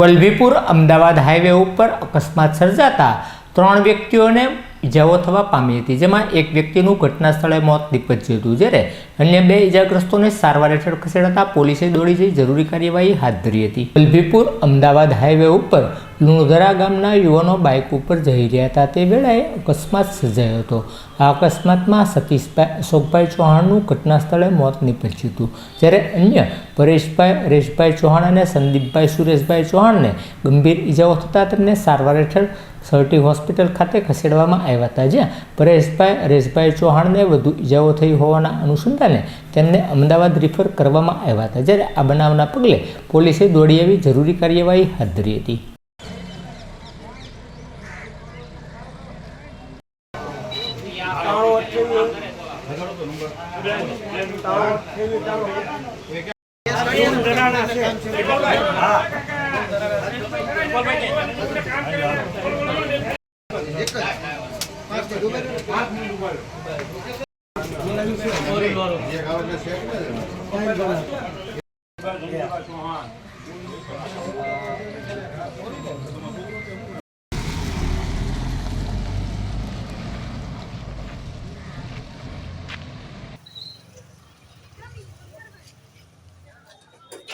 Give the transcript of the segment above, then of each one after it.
Vallabhipur Ahmedabad highway ઉપર અકસ્માત સર્જાતા 3 વ્યક્તિઓને ઇજાઓ થવા પામી હતી, જેમાં એક વ્યક્તિનું ઘટના સ્થળે મોત નીપજ્યું હતું, જ્યારે અન્ય 2 ઇજાગ્રસ્તોને સારવાર હેઠળ ખસેડાતા પોલીસે દોડી જઈ જરૂરી કાર્યવાહી હાથ ધરી હતી। વલભીપુર અમદાવાદ હાઈવે ઉપર લુણધરા ગામના યુવાનો બાઇક ઉપર જઈ રહ્યા હતા તે વેળાએ અકસ્માત સર્જાયો હતો। આ અકસ્માતમાં સતીશભાઈ અશોકભાઈ ચૌહાણનું ઘટના સ્થળે મોત નીપજ્યું હતું, જ્યારે અન્ય પરેશભાઈ હરેશભાઈ ચૌહાણ અને સંદીપભાઈ સુરેશભાઈ ચૌહાણને ગંભીર ઇજાઓ થતાં તેમને સારવાર હેઠળ સરટી હોસ્પિટલ ખાતે ખસેડવામાં આવ્યા હતા, જ્યાં પરેશભાઈ હરેશભાઈ ચૌહાણને વધુ ઇજાઓ થઈ હોવાના અનુસંધાને તેમને અમદાવાદ રિફર કરવામાં આવ્યા હતા, જ્યારે આ બનાવના પગલે પોલીસે દોડી આવી જરૂરી કાર્યવાહી હાથ ધરી હતી।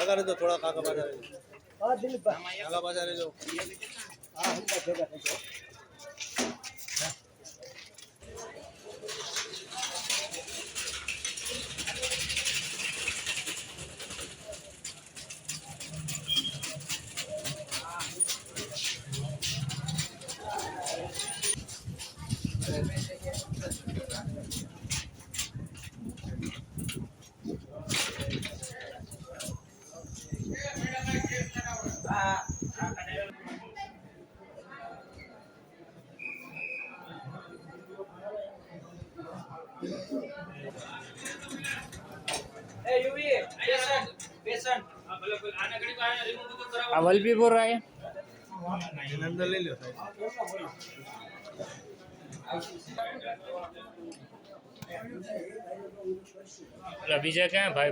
आगे तो थोड़ा काका बाजार हां दिलीप भाई काका बाजार जो हां हमका जगह है वलभीपुर आए अंदर ले लो बीजा क्या भाई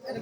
अरे